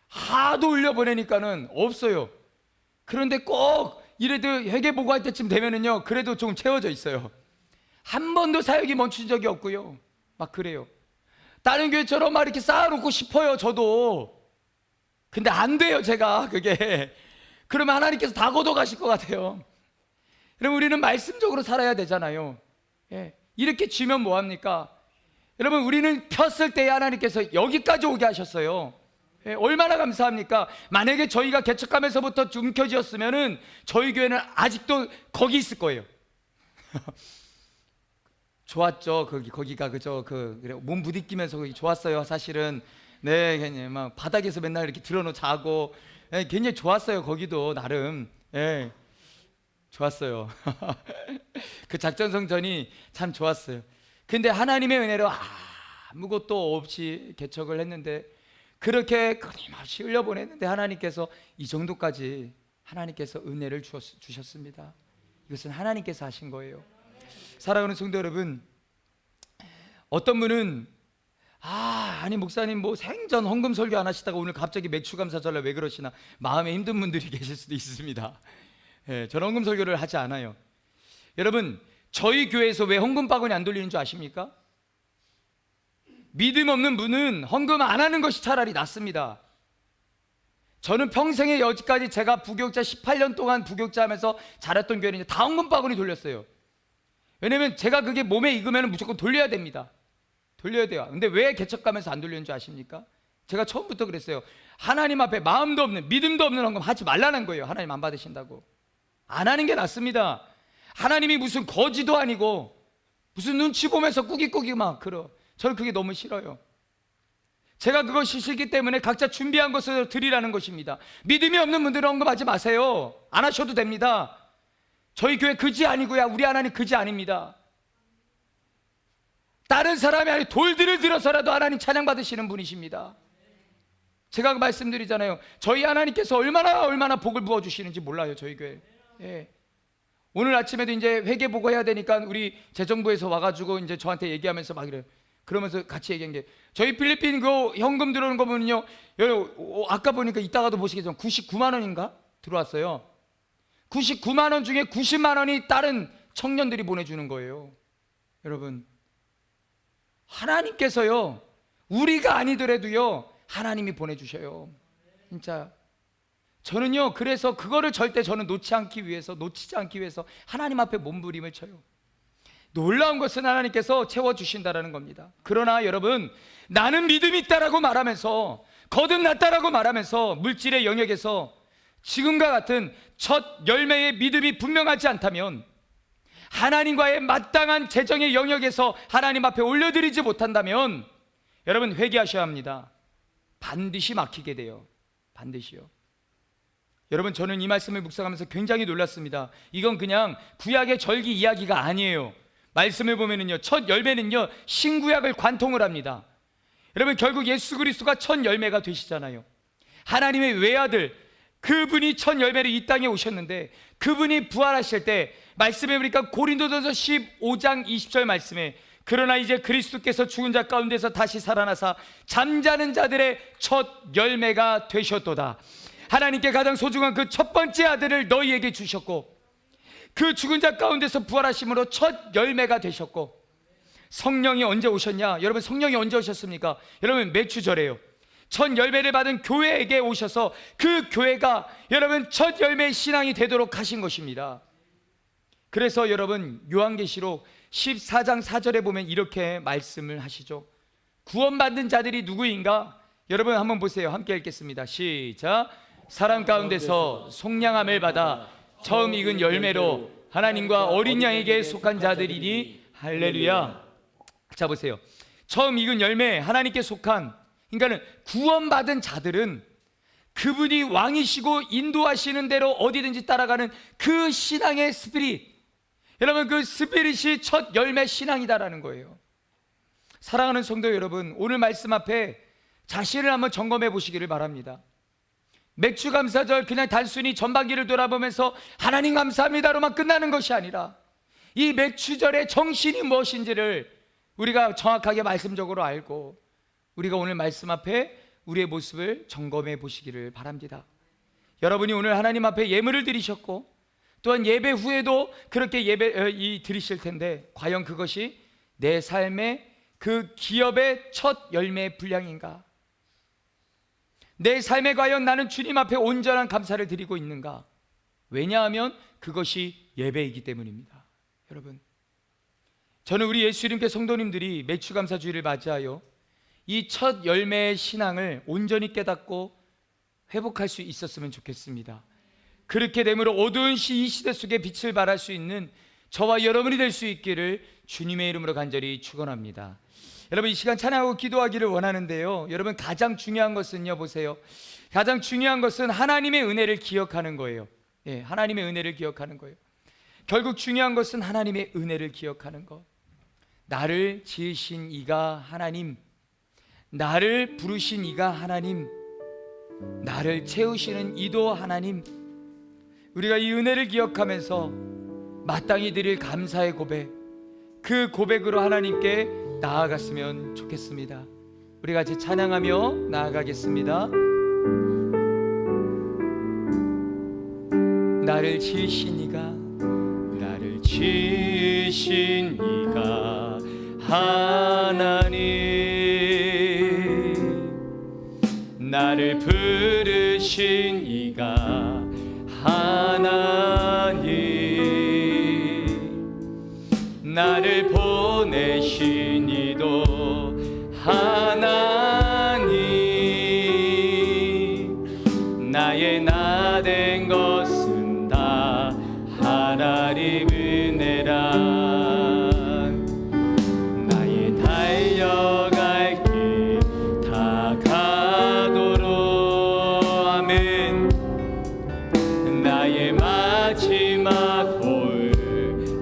하도 올려보내니까는 없어요. 그런데 꼭 이래도 회계 보고할 때쯤 되면은요 그래도 좀 채워져 있어요. 한 번도 사역이 멈춘 적이 없고요. 막 그래요. 다른 교회처럼 막 이렇게 쌓아놓고 싶어요 저도. 근데 안 돼요 제가 그게. 그러면 하나님께서 다 걷어가실 것 같아요. 여러분 우리는 말씀적으로 살아야 되잖아요. 예. 이렇게 쥐면 뭐합니까? 여러분 우리는 폈을 때에 하나님께서 여기까지 오게 하셨어요. 예. 얼마나 감사합니까? 만약에 저희가 개척하면서부터 움켜쥐었으면은 저희 교회는 아직도 거기 있을 거예요. 좋았죠. 거기가 그저 그래 몸 부딪히면서 거기 좋았어요. 사실은 네, 그냥 막 바닥에서 맨날 이렇게 들어놓고 자고 예, 굉장히 좋았어요. 거기도 나름 예, 좋았어요. 그 작전성전이 참 좋았어요. 근데 하나님의 은혜로 아무것도 없이 개척을 했는데 그렇게 끊임없이 흘려보냈는데 하나님께서 이 정도까지 하나님께서 은혜를 주셨습니다. 이것은 하나님께서 하신 거예요. 사랑하는 성도 여러분, 어떤 분은 아니 목사님 뭐 생전 헌금 설교 안 하시다가 오늘 갑자기 맥주감사절날 왜 그러시나 마음에 힘든 분들이 계실 수도 있습니다. 예, 저는 헌금 설교를 하지 않아요. 여러분 저희 교회에서 왜 헌금 바구니 안 돌리는 줄 아십니까? 믿음 없는 분은 헌금 안 하는 것이 차라리 낫습니다. 저는 평생에 여지까지 제가 부교육자 18년 동안 부교육자 하면서 자랐던 교회는 다 헌금 바구니 돌렸어요. 왜냐면 제가 그게 몸에 익으면 무조건 돌려야 됩니다. 돌려야 돼요. 근데 왜 개척 가면서 안 돌리는 줄 아십니까? 제가 처음부터 그랬어요. 하나님 앞에 마음도 없는 믿음도 없는 헌금 하지 말라는 거예요. 하나님 안 받으신다고. 안 하는 게 낫습니다. 하나님이 무슨 거지도 아니고 무슨 눈치 보면서 꾸깃꾸깃 막 그러. 저는 그게 너무 싫어요. 제가 그것이 싫기 때문에 각자 준비한 것을 드리라는 것입니다. 믿음이 없는 분들은 헌금하지 마세요. 안 하셔도 됩니다. 저희 교회 그지 아니고요. 우리 하나님 그지 아닙니다. 다른 사람이 아니 돌들을 들어서라도 하나님 찬양 받으시는 분이십니다. 제가 말씀드리잖아요. 저희 하나님께서 얼마나 복을 부어 주시는지 몰라요. 저희 교회. 예. 오늘 아침에도 이제 회계 보고 해야 되니까 우리 재정부에서 와가지고 이제 저한테 얘기하면서 막 이래요. 그러면서 같이 얘기한 게 저희 필리핀 그 현금 들어오는 거 보면요. 아까 보니까 이따가도 보시겠지만 99만 원인가 들어왔어요. 99만 원 중에 90만 원이 다른 청년들이 보내주는 거예요. 여러분 하나님께서요 우리가 아니더라도요 하나님이 보내주셔요. 진짜 저는요 그래서 그거를 절대 저는 놓치지 않기 위해서 하나님 앞에 몸부림을 쳐요. 놀라운 것은 하나님께서 채워주신다라는 겁니다. 그러나 여러분 나는 믿음이 있다라고 말하면서 거듭났다라고 말하면서 물질의 영역에서 지금과 같은 첫 열매의 믿음이 분명하지 않다면 하나님과의 마땅한 재정의 영역에서 하나님 앞에 올려드리지 못한다면 여러분 회개하셔야 합니다. 반드시 막히게 돼요. 반드시요. 여러분 저는 이 말씀을 묵상하면서 굉장히 놀랐습니다. 이건 그냥 구약의 절기 이야기가 아니에요. 말씀을 보면은요 첫 열매는요 신구약을 관통을 합니다. 여러분 결국 예수 그리스도가 첫 열매가 되시잖아요. 하나님의 외아들 그분이 첫 열매로 이 땅에 오셨는데 그분이 부활하실 때 말씀해 보니까 고린도전서 15장 20절 말씀에 그러나 이제 그리스도께서 죽은 자 가운데서 다시 살아나사 잠자는 자들의 첫 열매가 되셨도다. 하나님께 가장 소중한 그 첫 번째 아들을 너희에게 주셨고 그 죽은 자 가운데서 부활하심으로 첫 열매가 되셨고 성령이 언제 오셨냐? 여러분 성령이 언제 오셨습니까? 여러분 매추절에요. 첫 열매를 받은 교회에게 오셔서 그 교회가 여러분 첫 열매의 신앙이 되도록 하신 것입니다. 그래서 여러분 요한계시록 14장 4절에 보면 이렇게 말씀을 하시죠. 구원받는 자들이 누구인가? 여러분 한번 보세요. 함께 읽겠습니다. 시작. 사람 가운데서 속량함을 받아 처음 익은 열매로 하나님과 어린 양에게 속한 자들이니 할렐루야. 자 보세요. 처음 익은 열매 하나님께 속한 그러니까는 구원받은 자들은 그분이 왕이시고 인도하시는 대로 어디든지 따라가는 그 신앙의 스피릿. 여러분, 그 스피릿이 첫 열매 신앙이다라는 거예요. 사랑하는 성도 여러분, 오늘 말씀 앞에 자신을 한번 점검해 보시기를 바랍니다. 맥주 감사절 그냥 단순히 전반기를 돌아보면서 하나님 감사합니다로만 끝나는 것이 아니라 이 맥주절의 정신이 무엇인지를 우리가 정확하게 말씀적으로 알고 우리가 오늘 말씀 앞에 우리의 모습을 점검해 보시기를 바랍니다. 여러분이 오늘 하나님 앞에 예물을 드리셨고 또한 예배 후에도 그렇게 드리실 텐데 과연 그것이 내 삶의 그 기업의 첫 열매의 분량인가? 내 삶에 과연 나는 주님 앞에 온전한 감사를 드리고 있는가? 왜냐하면 그것이 예배이기 때문입니다. 여러분, 저는 우리 예수님께 성도님들이 매추감사주의를 맞이하여 이 첫 열매의 신앙을 온전히 깨닫고 회복할 수 있었으면 좋겠습니다. 그렇게 되므로 어두운 이 시대 속에 빛을 발할 수 있는 저와 여러분이 될 수 있기를 주님의 이름으로 간절히 축원합니다. 여러분, 이 시간 찬양하고 기도하기를 원하는데요, 여러분, 가장 중요한 것은요, 보세요, 가장 중요한 것은 하나님의 은혜를 기억하는 거예요. 예, 하나님의 은혜를 기억하는 거예요. 결국 중요한 것은 하나님의 은혜를 기억하는 것. 나를 지으신 이가 하나님, 나를 부르신 이가 하나님, 나를 채우시는 이도 하나님. 우리가 이 은혜를 기억하면서 마땅히 드릴 감사의 고백, 그 고백으로 하나님께 나아갔으면 좋겠습니다. 우리 같이 찬양하며 나아가겠습니다. 나를 지으신 이가, 나를 지으신 이가 하나님, 나를 부르신 이가 하나님, 나를 보내신 이도 하나님, 나의 나 된 것은 다 하나님 은혜라. 나의 달려갈 길 다 가도록 아멘. 나의 마지막 홀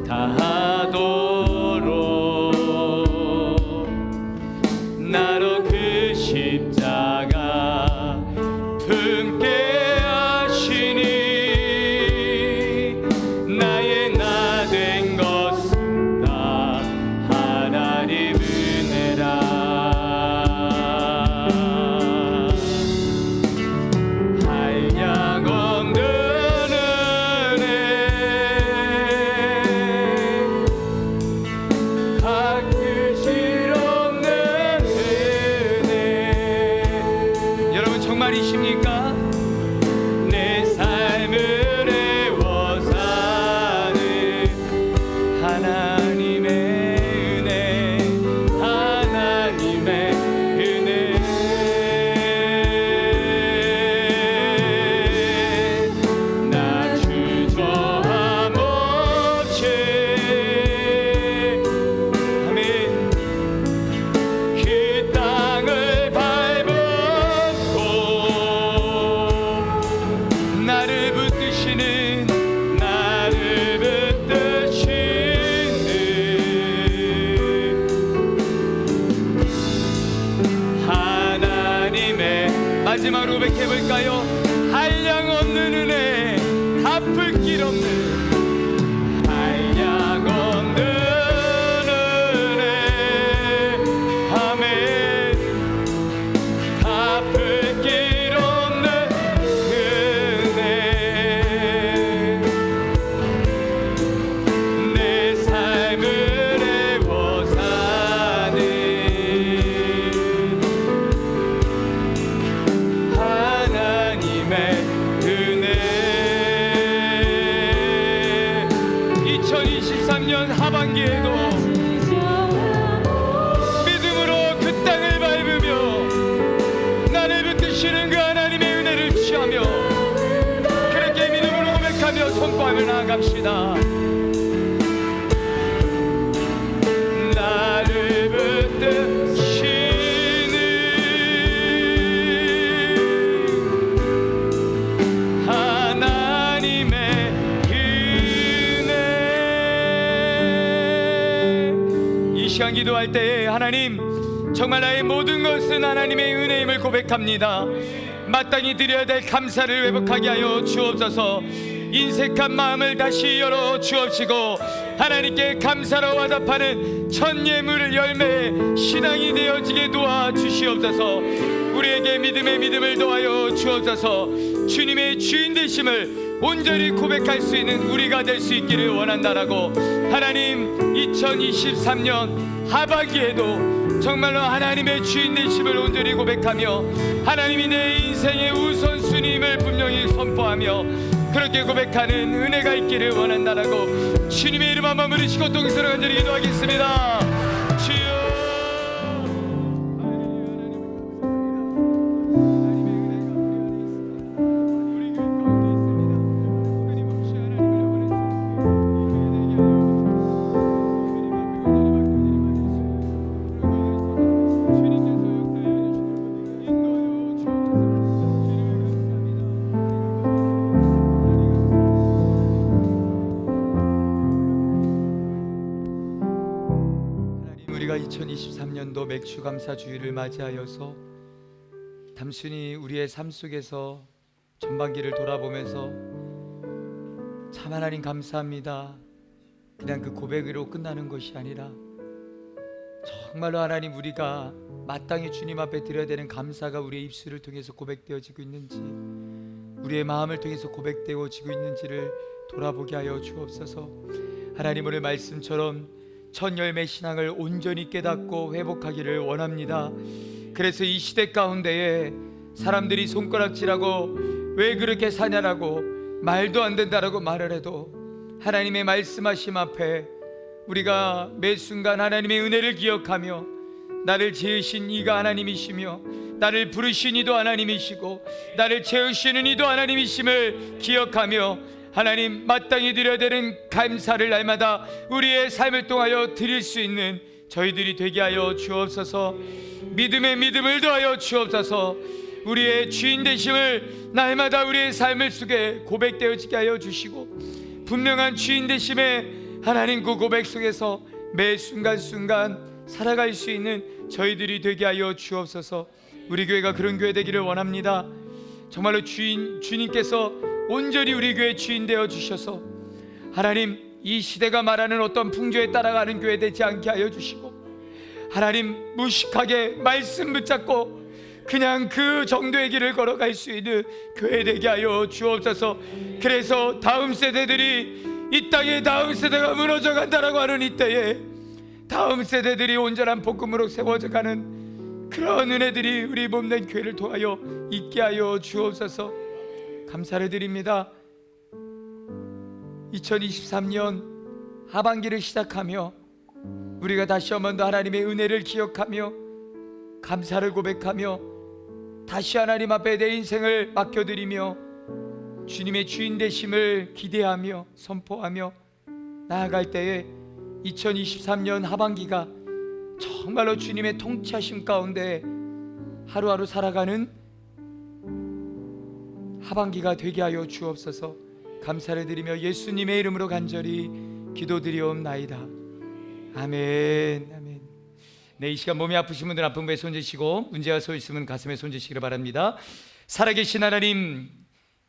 다 하도록 나로 그 십자가 품게 하시니, 나의 나 된 것은 다 하나님 은혜라. 한량 없는 은혜, 바꾸실 없는 은혜. 여러분, 정말이십니까? 내 삶을 애워 사는 하나님의 은혜, 하나님의 은혜. 나 주저함 없이 아멘 그 땅을 밟았고 나를 붙드시는 하나님의 마지막으로 고백해볼까요? 한량 없는 은혜, 갚을 길 없는 한량 없는 은혜 아멘. 갚을 길 없는 은혜, 내 삶을 애워 사는 하나님의 은혜. 2023년 하반기에도 믿음으로 그 땅을 밟으며 나를 붙드시는 그 하나님의 은혜를 취하며 그렇게 믿음으로 고백하며 선포하며 나아갑시다. 나를 붙드시는 하나님의 은혜. 기도할 때에 하나님, 정말 나의 모든 것은 하나님의 은혜임을 고백합니다. 마땅히 드려야 될 감사를 회복하게 하여 주옵소서. 인색한 마음을 다시 열어 주옵시고 하나님께 감사로 화답하는 첫 예물을 열매의 신앙이 되어지게 도와주시옵소서. 우리에게 믿음의 믿음을 더하여 주옵소서. 주님의 주인 되심을 온전히 고백할 수 있는 우리가 될 수 있기를 원한다라고, 하나님 2023년 하반기에도 정말로 하나님의 주인 되심을 온전히 고백하며 하나님이 내 인생의 우선순위임을 분명히 선포하며 그렇게 고백하는 은혜가 있기를 원한다라고 주님의 이름 한번 부르시고 동서로 간절히 기도하겠습니다. 주여, 우리가 2023년도 맥주감사주의를 맞이하여서 단순히 우리의 삶 속에서 전반기를 돌아보면서 참 하나님 감사합니다, 그냥 그 고백으로 끝나는 것이 아니라 정말로 하나님, 우리가 마땅히 주님 앞에 드려야 되는 감사가 우리의 입술을 통해서 고백되어지고 있는지, 우리의 마음을 통해서 고백되어지고 있는지를 돌아보게 하여 주옵소서. 하나님, 오늘 말씀처럼 첫 열매 신앙을 온전히 깨닫고 회복하기를 원합니다. 그래서 이 시대 가운데에 사람들이 손가락질하고 왜 그렇게 사냐라고 말도 안 된다라고 말을 해도 하나님의 말씀하심 앞에 우리가 매 순간 하나님의 은혜를 기억하며 나를 지으신 이가 하나님이시며 나를 부르신 이도 하나님이시고 나를 채우시는 이도 하나님이심을 기억하며 하나님, 마땅히 드려야 되는 감사를 날마다 우리의 삶을 통하여 드릴 수 있는 저희들이 되게 하여 주옵소서. 믿음의 믿음을 더하여 주옵소서. 우리의 주인 되심을 날마다 우리의 삶을 속에 고백되어지게 하여 주시고 분명한 주인 되심의 하나님 그 고백 속에서 매 순간순간 살아갈 수 있는 저희들이 되게 하여 주옵소서. 우리 교회가 그런 교회 되기를 원합니다. 정말로 주님께서 온전히 우리 교회 주인 되어 주셔서 하나님, 이 시대가 말하는 어떤 풍조에 따라가는 교회 되지 않게 하여 주시고 하나님, 무식하게 말씀 붙잡고 그냥 그 정도의 길을 걸어갈 수 있는 교회 되게 하여 주옵소서. 그래서 다음 세대들이 이 땅에 다음 세대가 무너져 간다라고 하는 이때에 다음 세대들이 온전한 복음으로 세워져 가는 그런 은혜들이 우리 몸된 교회를 통하여 있게 하여 주옵소서. 감사를 드립니다. 2023년 하반기를 시작하며 우리가 다시 한 번 더 하나님의 은혜를 기억하며 감사를 고백하며 다시 하나님 앞에 내 인생을 맡겨드리며 주님의 주인 되심을 기대하며 선포하며 나아갈 때에 2023년 하반기가 정말로 주님의 통치하심 가운데 하루하루 살아가는 하반기가 되게 하여 주옵소서. 감사를 드리며 예수님의 이름으로 간절히 기도드리옵나이다. 아멘. 아멘. 네, 이 시간 몸이 아프신 분들 아픈 부에 손지시고 문제가 서 있으면 가슴에 손지시기를 바랍니다. 살아계신 하나님,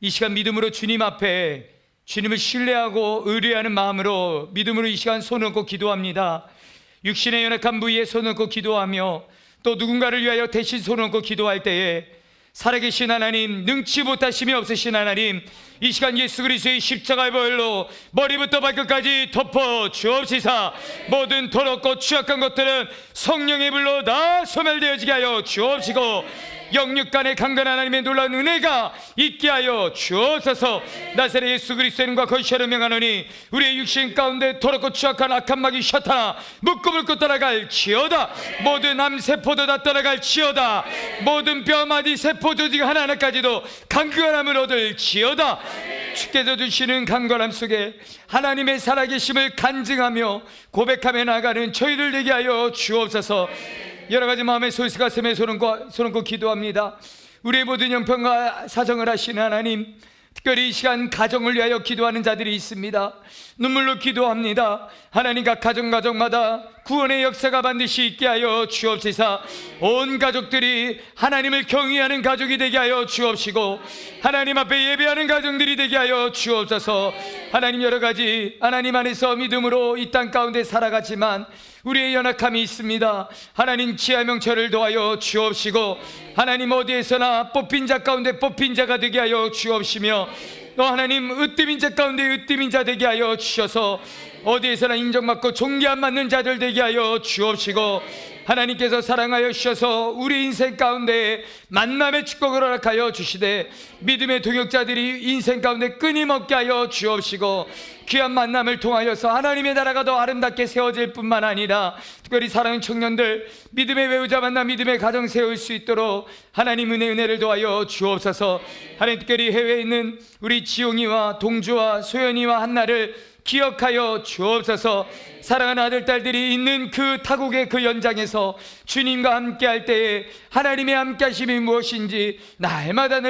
이 시간 믿음으로 주님 앞에 주님을 신뢰하고 의뢰하는 마음으로 믿음으로 이 시간 손을 얹고 기도합니다. 육신의 연약한 부위에 손을 얹고 기도하며 또 누군가를 위하여 대신 손을 얹고 기도할 때에 살아계신 하나님, 능치 못하심이 없으신 하나님, 이 시간 예수 그리스도의 십자가의 보혈로 머리부터 발끝까지 덮어 주옵시사. 모든 더럽고 추악한 것들은 성령의 불로 다 소멸되어지게 하여 주옵시고 영육간의 강건한 하나님의 놀라운 은혜가 있게 하여 주옵소서. 나사렛 예수 그리스도의 이름과 거룩하여 명하노니 우리의 육신 가운데 더럽고 추악한 악한 마귀 샤탄아 묶고 떠나갈지어다. 모든 암세포도 다 떠나갈지어다. 모든 뼈마디 세포 조직 하나하나까지도 강건함을 얻을지어다. 주께서 주시는 강건함 속에 하나님의 살아계심을 간증하며 고백하며 나가는 저희들 되게 하여 주옵소서. 여러가지 마음의 소리스 가슴에 손 얹고 기도합니다. 우리의 모든 형편과 사정을 하시는 하나님, 특별히 이 시간 가정을 위하여 기도하는 자들이 있습니다. 눈물로 기도합니다. 하나님, 각 가정마다 구원의 역사가 반드시 있게 하여 주옵시사. 온 가족들이 하나님을 경외하는 가족이 되게 하여 주옵시고, 하나님 앞에 예배하는 가정들이 되게 하여 주옵소서. 하나님, 여러 가지 하나님 안에서 믿음으로 이 땅 가운데 살아가지만 우리의 연약함이 있습니다. 하나님, 지하명철을 도하여 주옵시고, 하나님 어디에서나 뽑힌 자 가운데 뽑힌 자가 되게 하여 주옵시며, 또 하나님 으뜸인 자 가운데 으뜸인 자 되게 하여 주셔서 어디에서나 인정받고 존귀 안 받는 자들 되게 하여 주옵시고, 하나님께서 사랑하여 주셔서 우리 인생 가운데 만남의 축복을 허락하여 주시되, 믿음의 동역자들이 인생 가운데 끊임없게 하여 주옵시고, 귀한 만남을 통하여서 하나님의 나라가 더 아름답게 세워질 뿐만 아니라 특별히 사랑하는 청년들 믿음의 배우자 만나 믿음의 가정 세울 수 있도록 하나님 은혜를 도하여 주옵소서. 하나님, 특별히 해외에 있는 우리 지용이와 동주와 소연이와 한나를 기억하여 주옵소서. 사랑하는 아들 딸들이 있는 그 타국의 그 연장에서 주님과 함께 할 때에 하나님의 함께 하심이 무엇인지 날마다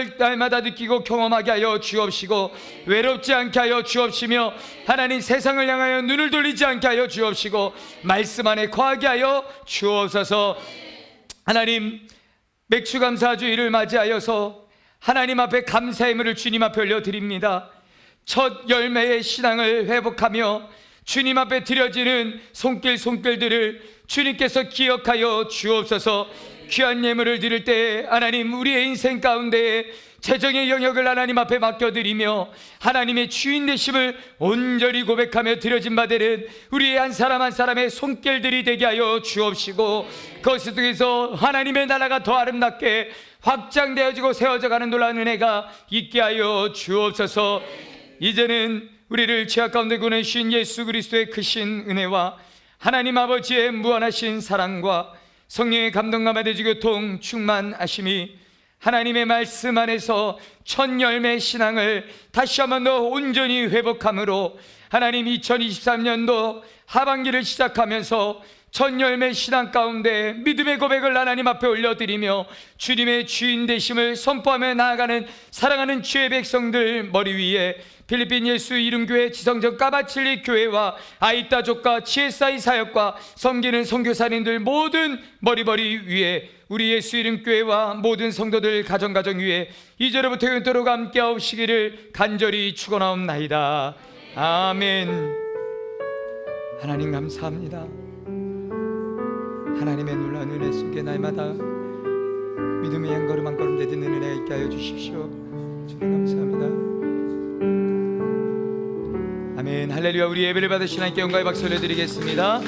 느끼고 경험하게 하여 주옵시고, 외롭지 않게 하여 주옵시며, 하나님 세상을 향하여 눈을 돌리지 않게 하여 주옵시고, 말씀 안에 거하게 하여 주옵소서. 하나님, 맥주감사주의를 맞이하여서 하나님 앞에 감사의 물을 주님 앞에 올려드립니다. 첫 열매의 신앙을 회복하며 주님 앞에 드려지는 손길들을 주님께서 기억하여 주옵소서. 귀한 예물을 드릴 때 하나님, 우리의 인생 가운데 재정의 영역을 하나님 앞에 맡겨드리며 하나님의 주인 되심을 온전히 고백하며 드려진 바들은 우리의 한 사람 한 사람의 손길들이 되게 하여 주옵시고, 그것을 통해서 하나님의 나라가 더 아름답게 확장되어지고 세워져가는 놀라운 은혜가 있게 하여 주옵소서. 이제는 우리를 죄악 가운데 구원해주신 예수 그리스도의 크신 은혜와 하나님 아버지의 무한하신 사랑과 성령의 감동과 맺어지 교통 충만하심이 하나님의 말씀 안에서 첫 열매 신앙을 다시 한번 더 온전히 회복함으로 하나님 2023년도 하반기를 시작하면서 첫 열매 신앙 가운데 믿음의 고백을 하나님 앞에 올려드리며 주님의 주인 되심을 선포하며 나아가는 사랑하는 주의 백성들 머리 위에 필리핀 예수 이름교회 지성전 까마칠리 교회와 아이따족과 치에사이 사역과 섬기는 선교사님들 모든 머리 위에 우리 예수 이름교회와 모든 성도들 가정 위에 이제로부터 영원토록 함께 하옵시기를 간절히 축원하옵나이다. 아멘. 하나님 감사합니다. 하나님의 놀라운 은혜 속에 날마다 믿음의 한 걸음 한 걸음 내딛는 은혜가 있게 하여 주십시오. 주님 감사합니다. 아멘. 할렐루야. 우리 예배를 받으신 하나님께 영광의 박수 올려드리겠습니다.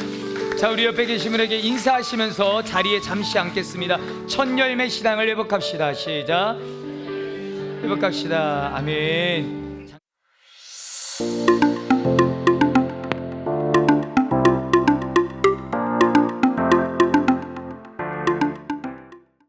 자, 우리 옆에 계신 분에게 인사하시면서 자리에 잠시 앉겠습니다. 첫 열매 신앙을 회복합시다. 시작. 회복합시다. 아멘.